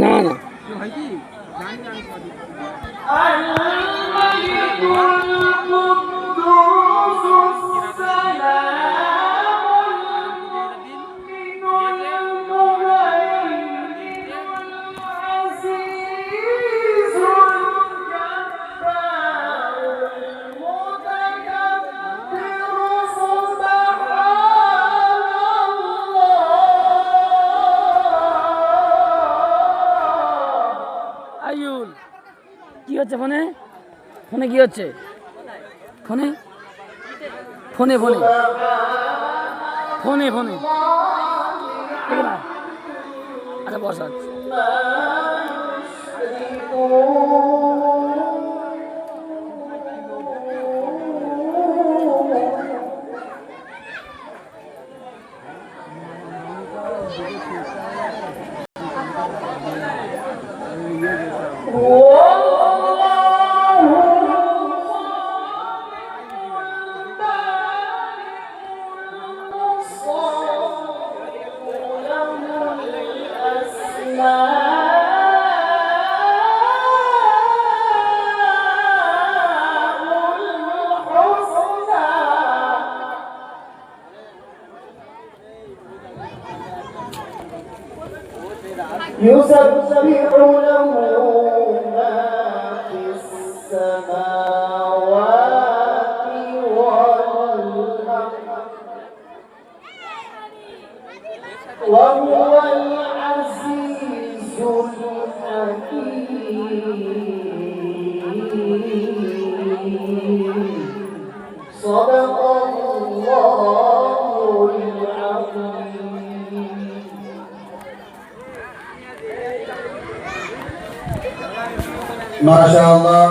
না না কি হচ্ছে ফোনে ফোনে কি হচ্ছে ফোনে ফোনে ফোনে ফোনে ফোনে আচ্ছা বসা يسبح له ما في السماوات والأرض وهو العزيز الحكيم صدق الله العظيم ما شاء الله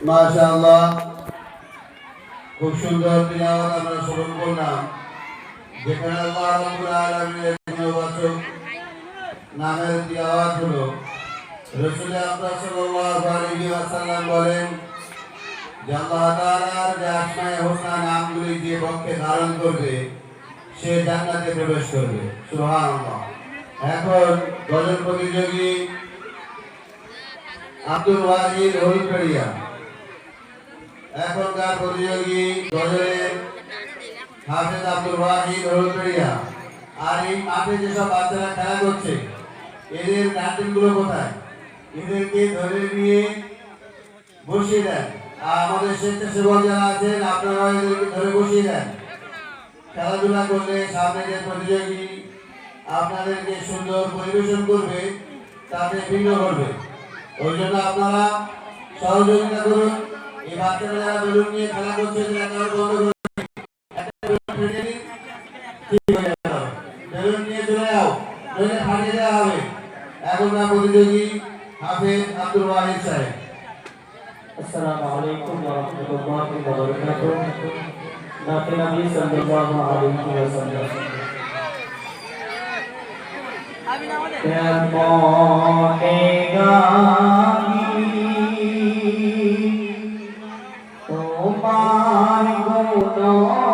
মাশাআল্লাহ খুব সুন্দর তিলাওয়াত আমরা শ্রবণ করলাম যেখানে আল্লাহ রাব্বুল আলামিনের গুণবাচক নামের তিলাওয়াত হলো রাসূল আকরাম সাল্লাল্লাহু আলাইহি ওয়াসাল্লাম বলেন যে আল্লাহ তাআলার যে আসমায়ে হোসনা নামগুলি যে পক্ষে ধারণ করবে সে জান্নাতে প্রবেশ করবে সুবহানাল্লাহ। এখন গজল প্রতিযোগী আব্দুল ওয়াহিদ হলুদবাড়িয়া এখনকার প্রতিযোগী গজলের হাফেজ আব্দুল ওয়াহিদ হলুদবাড়িয়া। আর এই মাঠে যেসব বাচ্চারা খেলা করছে এদের গার্জেনগুলো কোথায়? এদেরকে ধরে নিয়ে বসিয়ে দেন। আর আমাদের স্বেচ্ছাসেবক যারা আছেন আপনারা এদেরকে ধরে বসিয়ে দেন। খেলাধুলা করলে সামনে যে প্রতিযোগী আপনাদেরকে সুন্দর পরিবেশন করবে তাতে ভিন্ন করবে, ওই জন্য আপনারা সহযোগিতা করুন। এই বাচ্চারা যারা বেলুন নিয়ে খেলা করছে বেলুন নিয়ে চলে যাও, নইলে ফাটিয়ে দেওয়া হবে। এখনকার প্রতিযোগী হাফেজ আব্দুল ওয়াহিদ সাহেব। আসসালামু আলাইকুম ওয়া রাহমাতুল্লাহি ওয়া বারাকাতুহু। নাতে নবী সাল্লাল্লাহু আলাইহি ওয়াসাল্লাম কেমনে গাহি তোমার গুণগান,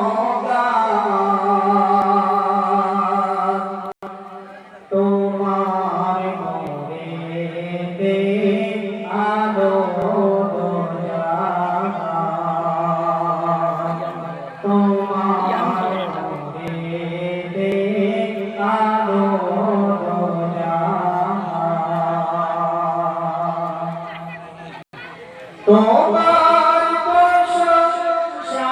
তোমার মনেতে আলো তোমার প্রশংসা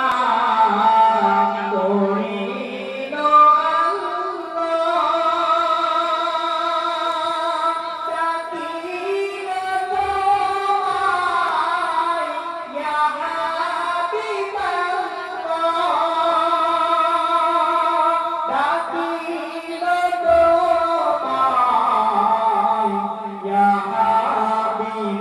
করিল আল্লাহ, ডাকিল তোমায় ইয়া হাবিবাল্লাহ, ডাকিল তোমায় ইয়া হাবিবাল্লাহ।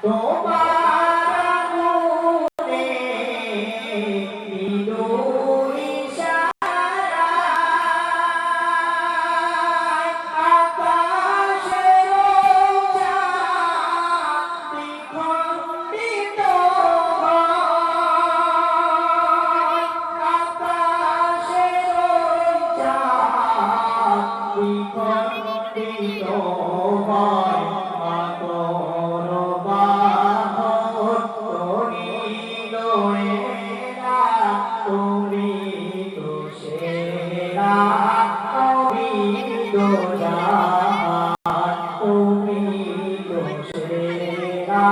তোমার গুণে বিদুর ইশারায় আকাশের চাঁদ বিখণ্ডিত হয়, আকাশের চাঁদ বিখণ্ডিত হয়, মাতর বাহর তরিল এরা, তুমি তো সেরা অবিদ জাহান, তুমি তো সেরা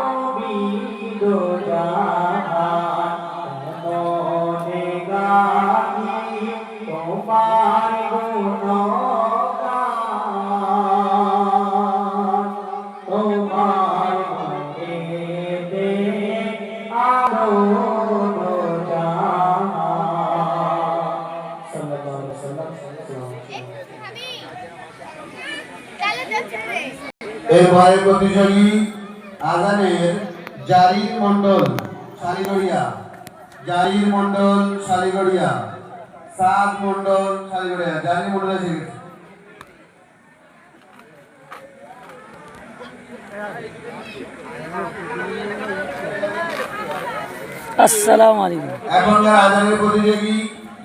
অবিদ জাহান, মনে গাহি তোমার গুণগান, তোমার মনেতে আলো জাহান। সাল্লাল্লাহু আলাইহি ওয়াসাল্লাম। এরপরে প্রতিযোগী আজানের জারির মন্ডল শালিগড়িয়া, জারির মন্ডল শালিগড়িয়া, সাদ মন্ডল শালিগড়িয়া, জারির মন্ডল এসে গেছে। আসসালামু আলাইকুম। এখনকার আজানের প্রতিযোগী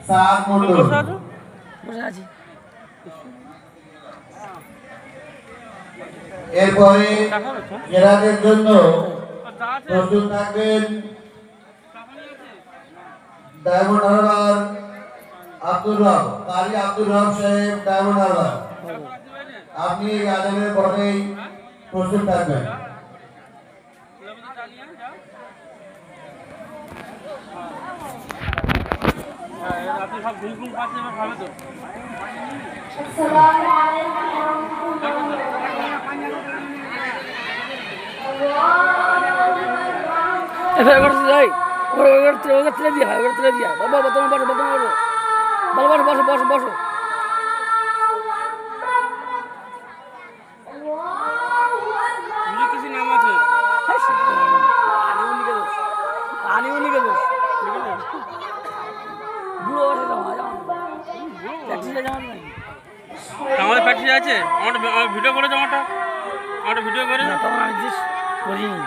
সাদ মন্ডল। বসে আছি। এরপরে কেরাতের জন্য প্রস্তুত থাকবেন ডায়মন্ড হারবার আব্দুর রব, কারি আব্দুর রব সাহেব, ডায়মন্ড হারবার। আপনি এই আজানের পরেই প্রস্তুত থাকবেন। السلام عليكم ورحمة الله এবার করতে যাই, ওর তুলে দিয়া হয়, ওর তুলে দিয়া। বাবা তোমার বসো, বসো বসো, বলো বসো বসো বসো বসো। কিছু নাম আছে আনিউনি গেল বুড়ো বসে যাও আমাদের ফ্যাক্টরি আছে, আমার ভিডিও করেছে, আমার ভিডিও করে না তখন আমি জিজ্ঞেস করিনি।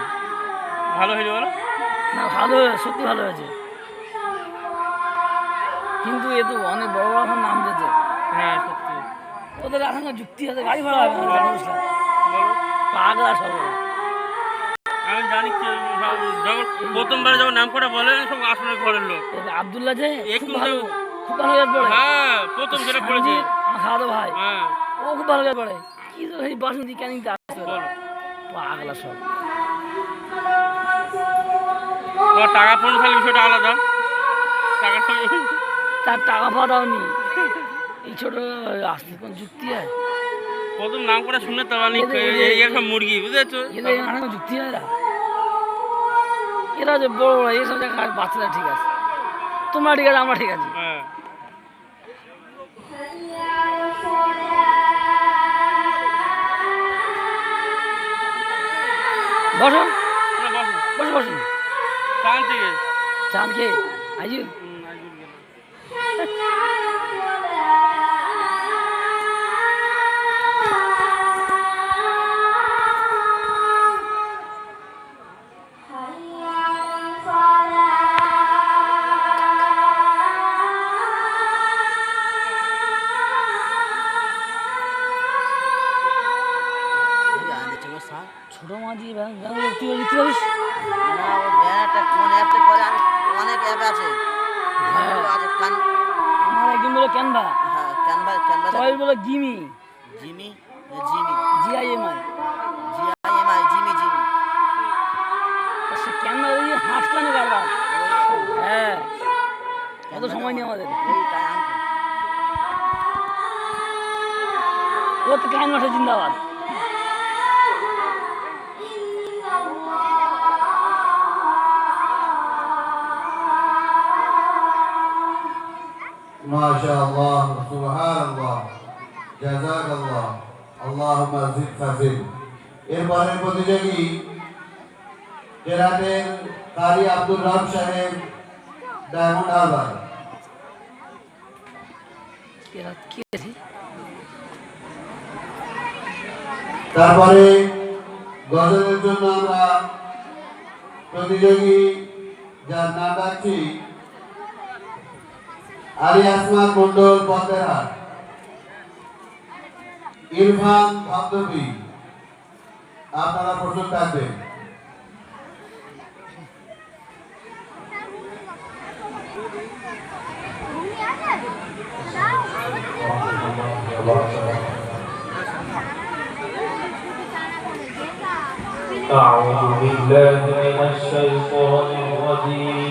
ভালো হইলো বলো। না ভালো, সত্যি ভালো হয়েছে, কিন্তু এ তো অনেক বড় বড় এখন নাম দিয়েছে। হ্যাঁ সত্যি ওদের এখন যুক্তি আছে, গাড়ি ভাড়া হবে না, বুঝলাম বলো। পাগলা সব। আমি জানি যখন প্রথমবার যখন নাম করে বলে সব আসলে ঘরের লোক। আব্দুল্লাহ যে একটু খুব ভালো, খুব ভালো গাছ পড়ে। হ্যাঁ প্রথম যেটা পড়েছে আমার খাওয়া ভাই, হ্যাঁ ও খুব ভালো গাছ পড়ে। কি তো এই বাসন্তী ক্যানিং আসতে বলো। পাগলা সব। তোমার টাকা পড়ে থাকলে বিষয়টা আলাদা, টাকার সঙ্গে তার টাকা পাওয়া দাওনি, এই ছোট আসতে কোন যুক্তি হয়? প্রথম নাম করে শুনে তো আমি এর সব মুরগি বুঝেছো। এদের এখানে যুক্তি হয় না, এরা যে বড় বড় এইসব জায়গায় বাচ্চারা ঠিক আছে, তোমরা ঠিক আছে, আমরা ঠিক আছে। হ্যাঁ বসো না, বসো বসো বসো। চান থেকে চাঁদ কে আইজু ছোট মাঝি তুই লিখতে পারিস? না ও ব্যানারটা কোন অ্যাপে করে, আমি অনেক অ্যাপ আছে। আছে আমার একজন বলো ক্যানভা, হ্যাঁ ক্যানভা তয় বলো গিমি, জিমি জিআইএমআই। জিমি সে ক্যানভা ওই হাত কানে কারবার। হ্যাঁ কত সময় নেই আমাদের। ওইটাই আনতো। ও তো কান মাসে জিন্দাবাদ। মাশাআল্লাহ, সুবহানাল্লাহ, জাযাকাল্লাহ, আল্লাহুম্মা জিদ ফাজিল। এরপরের প্রতিযোগী জেলাদের কারি আব্দুর রব সাহেব ডায়মন্ড হারবার। তারপরে গজলের জন্য আমরা প্রতিযোগী যার নাম রাখছি আলী আসমান মন্ডল পদ্মেরহাট, ইরফান ভাবদবি, আপনারা প্রস্তুত থাকবেন। أعوذ بالله من الشيطان الرجيم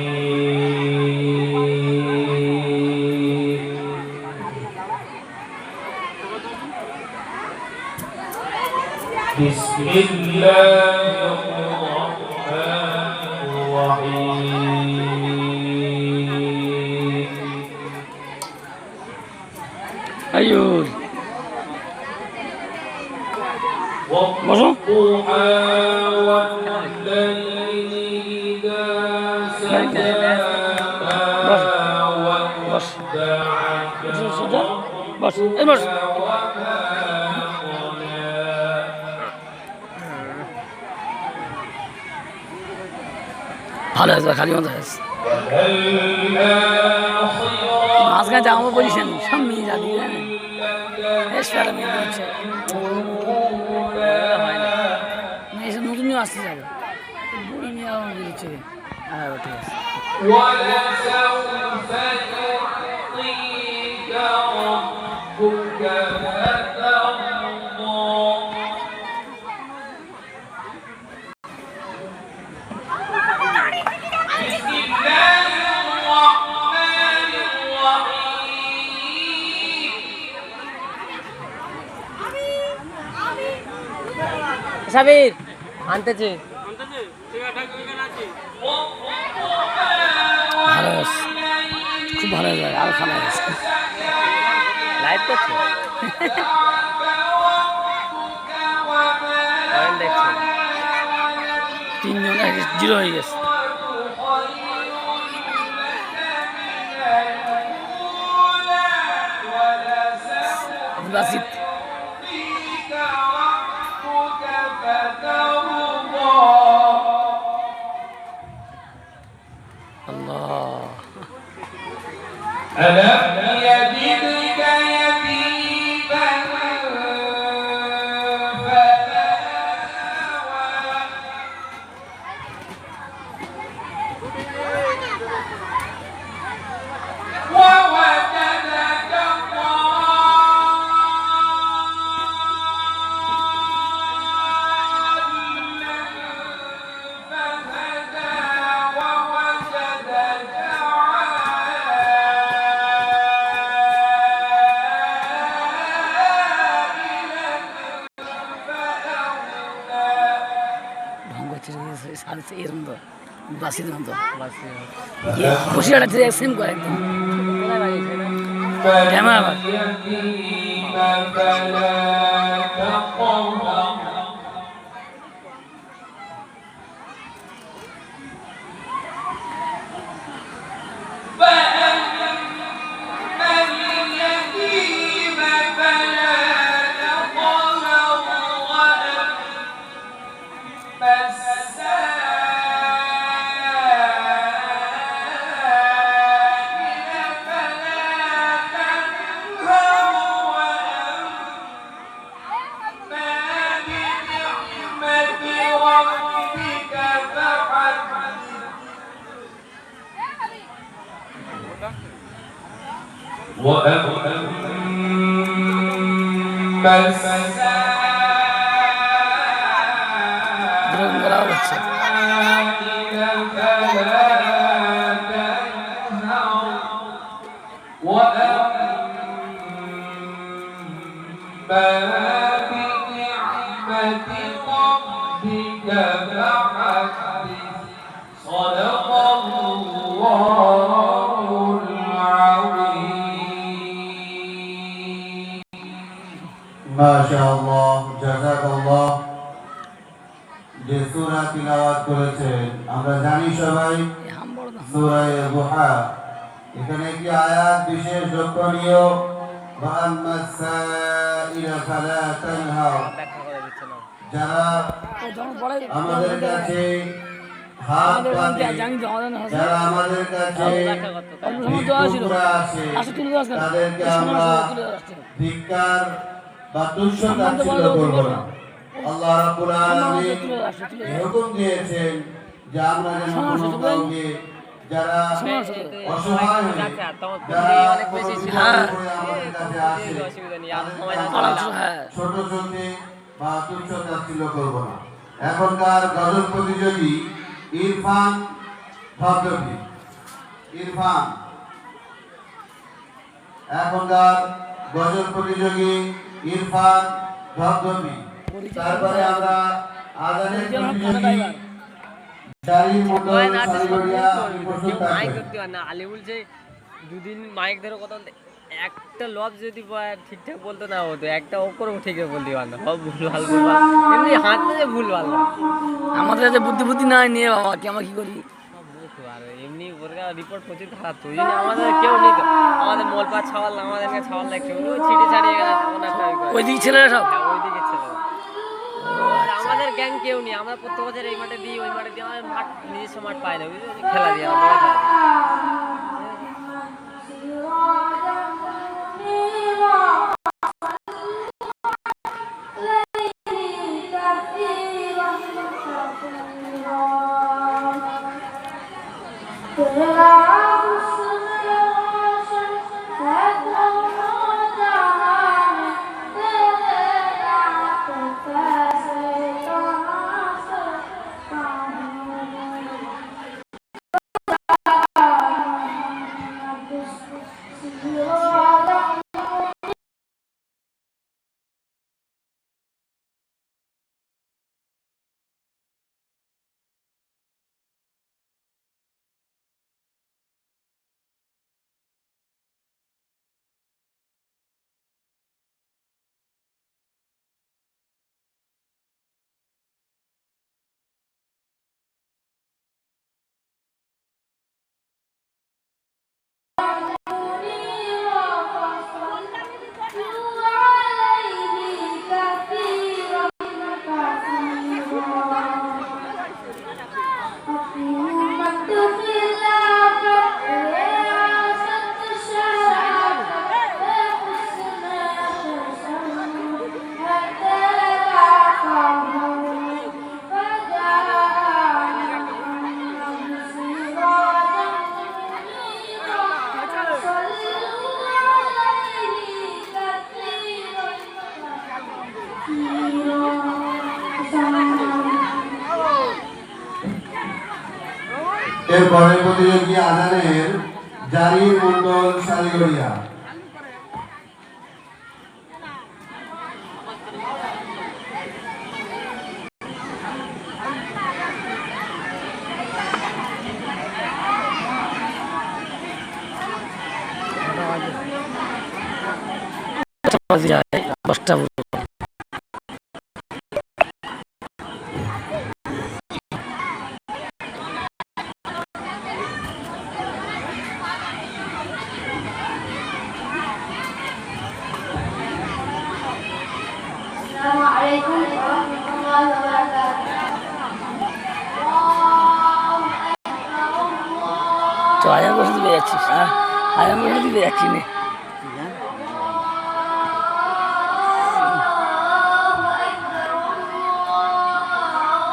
بسم الله الرحمن الرحيم أيوه والضحى والليل إذا سجى ما ودعك بس ربك وما ভালো আছে খালি মতো আছে মাঝখানে যাবো বলিছেন সব মেয়ে যাবি মেয়ে বলছে এসব নতুন নিয়ে আসতে যাবে বুড়ি নিয়ে আমার বলছে হ্যাঁ ঠিক আছে ولسوف يعطيك ربك فترضى بسم الله الرحمن الرحيم সাবির আনতেছে ভালো আছে খুব ভালো লাগে আর ভালো আছে লাইভ করছে দেখছে তিনজন জিরো হয়ে গেছে বাসিত আল্লাহ ألم يجدك يتيما فآوى ووجدك ضالا فهدى ووجدك এর মতো বাসির মতো খুশিটা সেম করে একদম কেমন আবার وأما দ্রুত বলা হচ্ছে صدق الله العظيم ما شاء الله جزاك الله جزاك সূরা তিলাওয়াত করেছেন। আমরা জানি সবাই এই হাম বড় না সূরা দুহা। এখানে একটি আয়াত বিশেষ লক্ষণীয়, ওয়াম্মাস সাইলা ফালা তানহার। যারা ও যখন পড়ে আমাদের কাছে হাত পাতে, জানি তো আমাদের না যারা আমাদের কাছে ভিক্ষুকরা আসে, আসে তুলে দাও আজকে তাদেরকে আমরা তুলে দাও আসছে ধিক্কার বা তুচ্ছ তাচ্ছিল্য করব না। আল্লাহ রাব্বুল আলামিন এই হুকুম দিয়েছেন যে আমরা যেন কোনো কাউকে যারা অসহায় হয়ে, যারা কোনো বিপদে পড়ে আমাদের কাছে আসে, ছোট চোখে বা তুচ্ছ তাচ্ছিল্য করব না। এখনকার গজল প্রতিযোগী ইরফান ভদ্রবী, ইরফান এখনকার গজল প্রতিযোগী ইরফান ভদ্রবী। তারপরে আমরা আজানের প্রতিযোগী জারির মন্ডল সারিগড়িয়া প্রস্তুত থাকবেন। আলী বলছে দুদিন মাইক ধরে কথা বলতে একটা লব যদি ঠিকঠাক বলতো না হতো, একটা অক্ষর ঠিক বলতে পারতো না, সব ভুল ভাল বলবা, এমনি হাতে যে ভুল ভাল না। আমাদের কাছে বুদ্ধি নাই নিয়ে বাবা কি আমরা কি করি আর এমনি রিপোর্ট প্রচুর খারাপ তো, ওই জন্য আমাদের কেউ নেই তো, আমাদের মোলপা ছাওয়াল না, আমাদেরকে ছাওয়াল লাগছে, ওই ছিটে ছাড়িয়ে গেলে তখন একটা ওইদিকে ছেলেরা সব ওইদিকে ছেলে। আর আমাদের গ্যাং কেউ নেই, আমরা প্রত্যেক বছর এই মাঠে দিই ওই মাঠে দিই, আমাদের মাঠ নিজস্ব মাঠ পাই না, বুঝলি, খেলা দিই আমরা বড় খেলা দিই। এরপরে প্রতিযোগী আজানের জারির মন্ডল সারিগড়িয়া। দশটা Assalamualaikum warahmatullahi wabarakatuh. তো আয়া বসে দিলে যাচ্ছিস হ্যাঁ আয়া বসে দিলে যাচ্ছি নে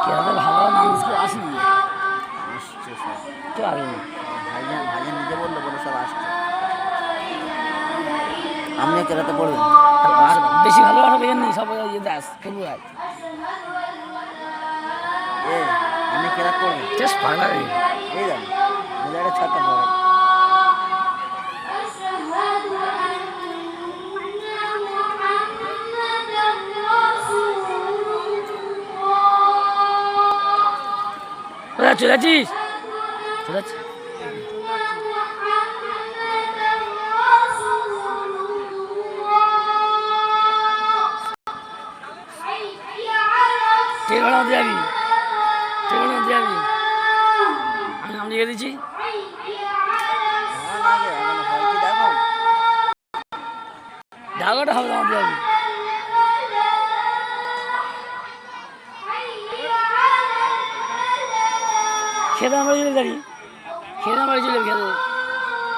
কেরাতে ভালো মানুষ আসেনি কেউ আসেনি ভাইজান নিজে বললো বলে সব আসছে। আপনি কেরাতে পড়বেন? আর বেশি ভালোবাসা পেয়ে নি সব ইয়ে দাস খেলবো আজ আপনি কেরাত পড়বেন? জাস্ট ভালো এই যান একটা ছাত্র পড়ে। চলে যাচ্ছিস চলে যাচ্ছিস ঠিক আছে যাবি লাগিয়ে দিচ্ছি। ঢাকাটা হবে আমাদের আগে। খেতে আমরা চলে যাবি, খেতে আমরা চলে যাবি,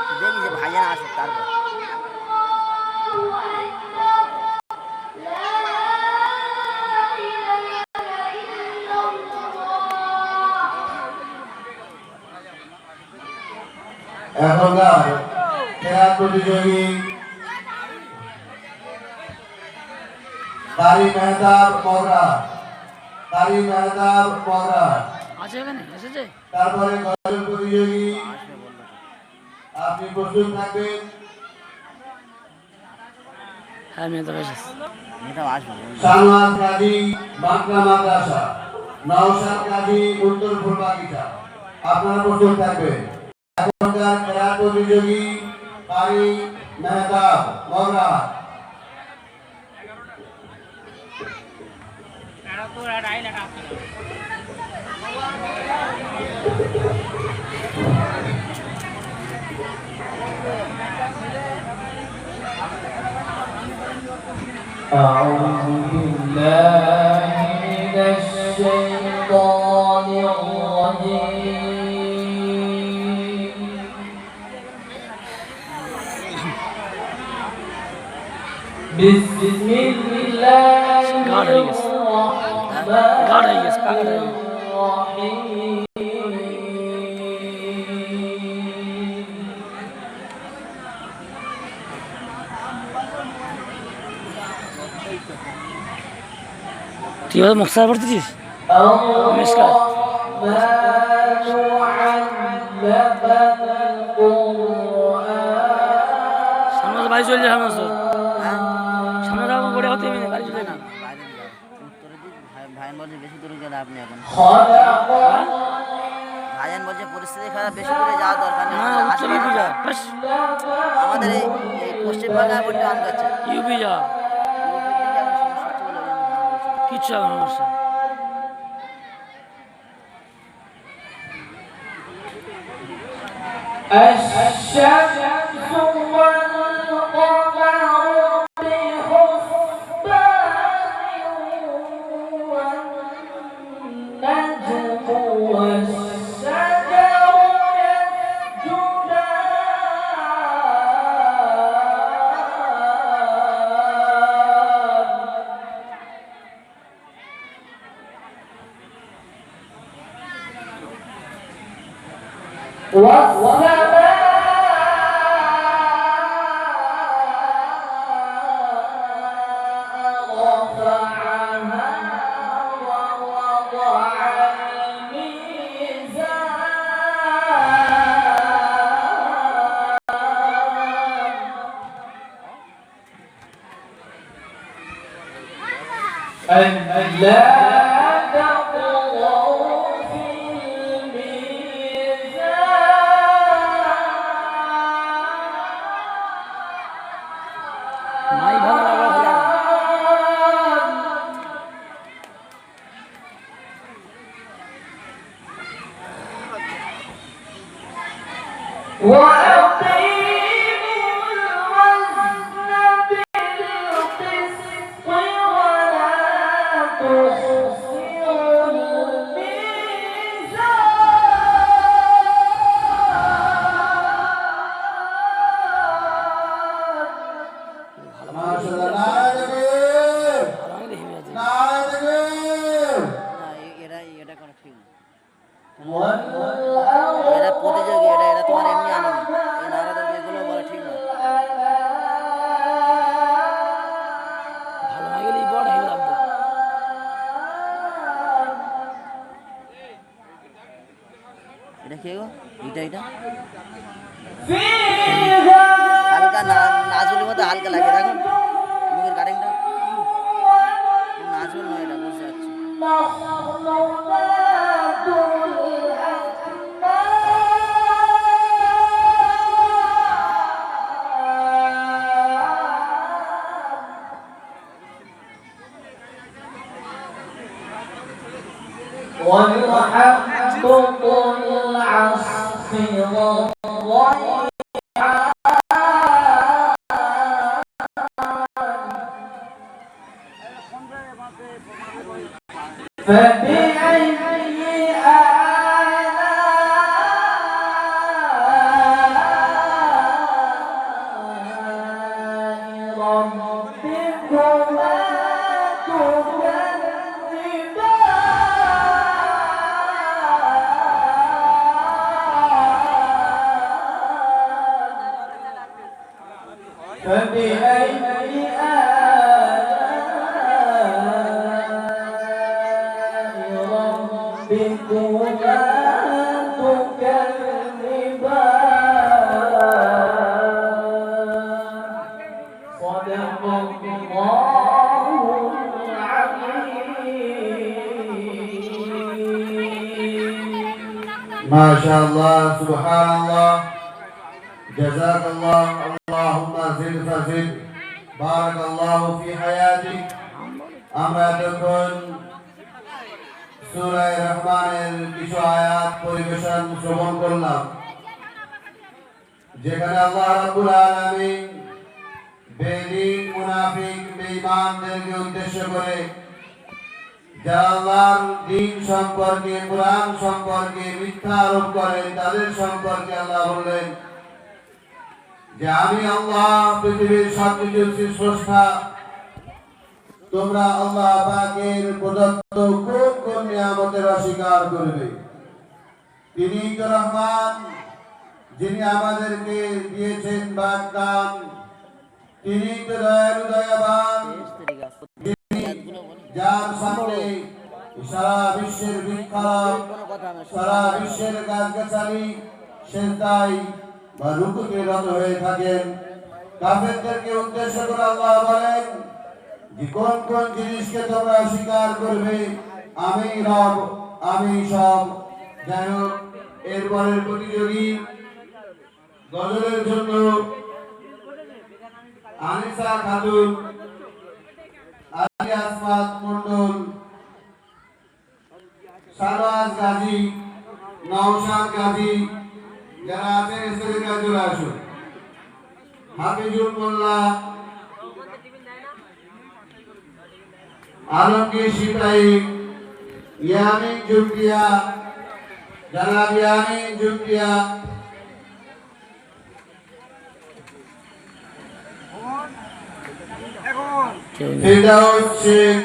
খেতে দেখি যে ভাইজান আসুক তারপর। এখনকার খেলার প্রতিযোগী কারি মেহতাব মগরা, কারি মেহতাব মগরা। আছে এখানে এসেছে। তারপরে গজল প্রতিযোগী, আপনি প্রস্তুত থাকবেন। হ্যাঁ মেয়ে তো এসেছে। মেয়েটাও আসবে। সালমান কাজী বাংলা মাদ্রাসা, নওশাদ কাজী উত্তর ফুলবাগিচা, আপনারা প্রস্তুত থাকবেন। এখনকার খেলার প্রতিযোগী কারি মেহতাব মগরা। أعوذ بالله من الشيطان الرجيم بسم الله الرحمن الرحيم তুই হয়তো মশলা পড়তেছিস। সামনে তো বাড়ি চলে যায়, সামনে সামনে রকম করে হতে হবে না, বাড়ি চলে না। ভাইজান বলছে বেশি দূরে গেলে আপনি এখন ভাইজান বলছে পরিস্থিতি খারাপ, বেশি দূরে যাওয়ার দরকার নেই। না চলে ইউপি যা, বাস আমাদের এই পশ্চিমবাংলার মধ্যে আম যাচ্ছে ইউপি যা, কিচ্ছু হবে না সমস্যা। الشمس والقمر بحسبان والنجم والشجر يسجدان ألا تطغوا في الميزان মাই ভালো লাগা ভালো। وأقيموا الوزن بالقسط ولا تخسروا الميزان মাশাআল্লাহ, নারায়ে তাকবীর, আমি দেখি আছে। নারায়ে তাকবীর। না, এটা কোনো ঠিক না। والأرض এটা প্রতিযোগী, এটা তোমার এমনি আনন্দ। এই নারাদা এগুলো বলা ঠিক না। ভালো না গেলে বড় হয়ে লাগবে। এটা কি গো? এটা فيها হালকা নাজুলের মধ্যে হালকা লাগে, দেখুন মুখের কাটিংটা নাজুল নয়, এটা বুঝতে পারছি। مخلوقات الأحلام والحق ذو العصف فبأي آلاء ربكما تكذبان فبأي মাশাআল্লাহ, সুবহানাল্লাহ, জাযাকাল্লাহ, আল্লাহুম্মা জিদ ফাজিদ, বারাকাল্লাহু ফি হায়াতিক। আমরা এতক্ষণ সূরা রহমানের কিছু আয়াত পরিবেশন শ্রবণ করলাম, যেখানে আল্লাহ রাব্বুল আলামিন বেদিন, মুনাফিক, বেঈমানদেরকে উদ্দেশ্য করে যারা আল্লাহর দ্বীন সম্পর্কে, কোরআন সম্পর্কে মিথ্যা আরোপ করেন, তাদের সম্পর্কে আল্লাহ বললেন যে আমি আল্লাহ পৃথিবীর সবকিছুর স্রষ্টা। তোমরা আল্লাহ পাকের প্রদত্ত কোন কোন নিয়ামতের অস্বীকার করবে? তিনি তো রহমান, যিনি আমাদেরকে দিয়েছেন বাগদান। তিনি তো দয়ালু, দয়াবান, যার সামনে সারা বিশ্বের বিখ্যাত, সারা বিশ্বের গাছগাছালি সেজদায় বা রুকুতে রত হয়ে থাকেন। কাফেরদেরকে উদ্দেশ্য করে আল্লাহ বলেন যে কোন কোন জিনিসকে তোমরা অস্বীকার করবে, আমি রব, আমি সব। যাই হোক, এরপরের প্রতিযোগী গজলের জন্য আনিসা খাতুন, আলী আসমাত মন্ডল, সারওয়াজ গাজী, নওশাদ গাজী, যারা আছেন স্টেজের কাছে চলে আসুন। হাফিজুল মোল্লা, আলমগীর সিপাহী, ইয়ামিন জুমকিয়া, জনাব ইয়ামিন জুমকিয়া, ফিরদাউস শেখ,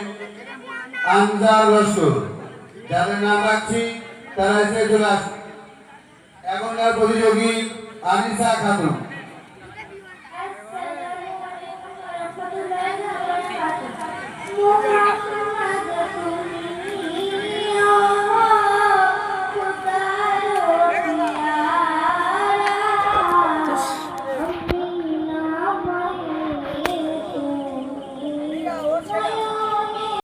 আনজার লস্কর, যাদের নাম রাখছি তারা এসে চলে আসুন। এখনকার প্রতিযোগী আনিসা খাতুন। আসসালামু আলাইকুম ওয়া রাহমাতুল্লাহি ওয়া বারাকাতুহু।